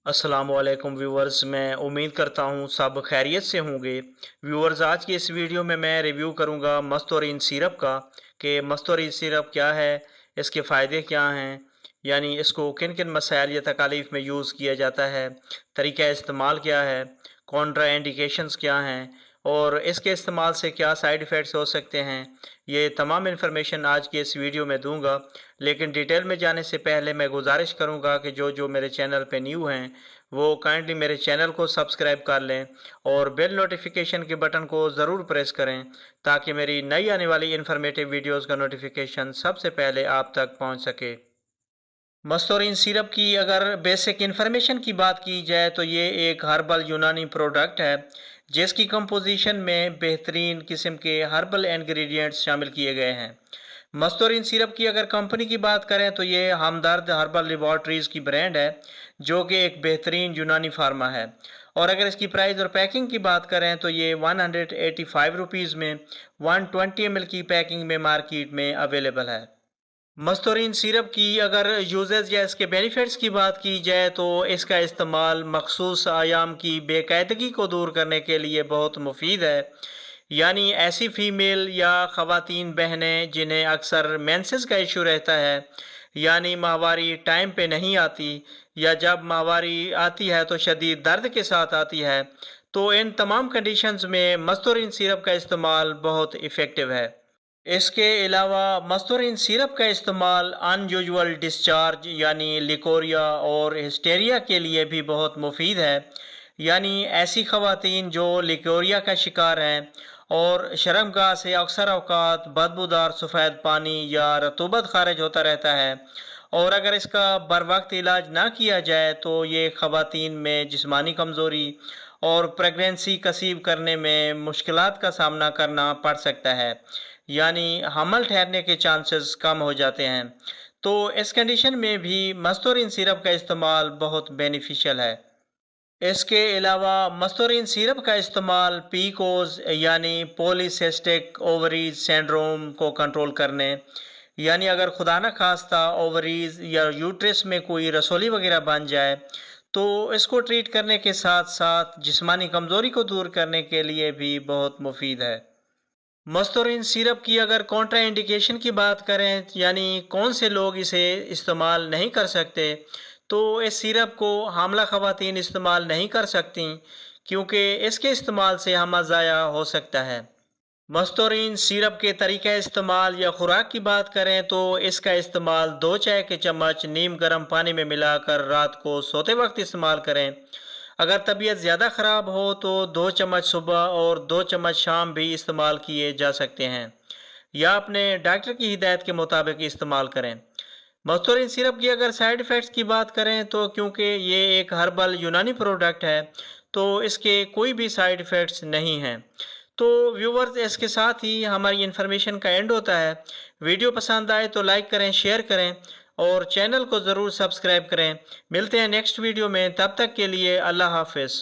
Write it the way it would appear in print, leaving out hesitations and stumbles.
अस्सलाम वालेकुम व्यूवर्स, मैं उम्मीद करता हूँ सब खैरियत से होंगे। व्यूवर्स, आज की इस वीडियो में मैं रिव्यू करूँगा मस्तौरीन सिरप का कि मस्तौरीन सिरप क्या है, इसके फ़ायदे क्या हैं, यानी इसको किन किन मसाइल या तकालीफ में यूज़ किया जाता है, तरीक़ा इस्तेमाल क्या है, कॉन्ट्रा इंडिकेशंस क्या हैं और इसके इस्तेमाल से क्या साइड इफ़ेक्ट्स हो सकते हैं। ये तमाम इन्फॉर्मेशन आज की इस वीडियो में दूंगा। लेकिन डिटेल में जाने से पहले मैं गुजारिश करूंगा कि जो जो मेरे चैनल पे न्यू हैं वो काइंडली मेरे चैनल को सब्सक्राइब कर लें और बेल नोटिफिकेशन के बटन को ज़रूर प्रेस करें ताकि मेरी नई आने वाली इन्फॉर्मेटिव वीडियोस का नोटिफिकेशन सबसे पहले आप तक पहुंच सके। मस्तौरीन सिरप की अगर बेसिक इन्फॉर्मेशन की बात की जाए तो ये एक हर्बल यूनानी प्रोडक्ट है जिसकी कंपोजिशन में बेहतरीन किस्म के हर्बल इंग्रेडिएंट्स शामिल किए गए हैं। मस्तौरीन सिरप की अगर कंपनी की बात करें तो ये हमदर्द हर्बल लेबॉर्ट्रीज़ की ब्रांड है जो कि एक बेहतरीन यूनानी फार्मा है। और अगर इसकी प्राइस और पैकिंग की बात करें तो ये 185 रुपीज़ में 120 ml की पैकिंग में मार्केट में अवेलेबल है। मस्तौरीन सिरप की अगर यूजेस या इसके बेनिफिट्स की बात की जाए तो इसका इस्तेमाल मखसूस आयाम की बेकायदगी को दूर करने के लिए बहुत मुफीद है। यानी ऐसी फ़ीमेल या ख़वातीन बहनें जिन्हें अक्सर मेंसेस का इशू रहता है, यानी माहवारी टाइम पे नहीं आती या जब माहवारी आती है तो शदीद दर्द के साथ आती है, तो इन तमाम कंडीशंस में मस्तौरीन सिरप का इस्तेमाल बहुत इफ़ेक्टिव है। इसके अलावा मस्तौरीन सिरप का इस्तेमाल अनयूजुअल डिस्चार्ज यानी लिकोरिया और हिस्टेरिया के लिए भी बहुत मुफीद है। यानी ऐसी ख़वातीन जो लिकोरिया का शिकार हैं और शर्मगाह से अक्सर अवकात बदबूदार सफ़ेद पानी या रतूबत खारिज होता रहता है, और अगर इसका बर वक्त इलाज ना किया जाए तो ये ख़वातीन में जिस्मानी कमज़ोरी और प्रेगनेंसी कंसीव करने में मुश्किलात का सामना करना पड़ सकता है, यानी हमल ठहरने के चांसेस कम हो जाते हैं। तो इस कंडीशन में भी मस्तौरीन सिरप का इस्तेमाल बहुत बेनिफिशियल है। इसके अलावा मस्तौरीन सिरप का इस्तेमाल पीकोज यानी पॉलीसिस्टिक ओवरीज सिंड्रोम को कंट्रोल करने, यानी अगर खुदा न खास्ता ओवरीज या यूट्रस में कोई रसोली वगैरह बन जाए तो इसको ट्रीट करने के साथ साथ जिस्मानी कमज़ोरी को दूर करने के लिए भी बहुत मुफीद है। मस्तौरीन सिरप की अगर कॉन्ट्रा इंडिकेशन की बात करें, यानी कौन से लोग इसे इस्तेमाल नहीं कर सकते, तो इस सिरप को हामला ख़वातीन इस्तेमाल नहीं कर सकती क्योंकि इसके इस्तेमाल से हमा ज़ाया हो सकता है। मस्तौरीन सिरप के तरीक़े इस्तेमाल या खुराक की बात करें तो इसका इस्तेमाल 2 चाय के चम्मच नीम गर्म पानी में मिलाकर रात को सोते वक्त इस्तेमाल करें। अगर तबीयत ज़्यादा ख़राब हो तो 2 चम्मच सुबह और 2 चम्मच शाम भी इस्तेमाल किए जा सकते हैं, या अपने डॉक्टर की हिदायत के मुताबिक इस्तेमाल करें। मस्तौरीन सिरप की अगर साइड इफ़ेक्ट्स की बात करें तो क्योंकि ये एक हर्बल यूनानी प्रोडक्ट है तो इसके कोई भी साइड इफ़ेक्ट्स नहीं हैं। तो व्यूवर्स, इसके साथ ही हमारी इन्फॉर्मेशन का एंड होता है। वीडियो पसंद आए तो लाइक करें, शेयर करें और चैनल को ज़रूर सब्सक्राइब करें। मिलते हैं नेक्स्ट वीडियो में, तब तक के लिए अल्लाह हाफ़िज़।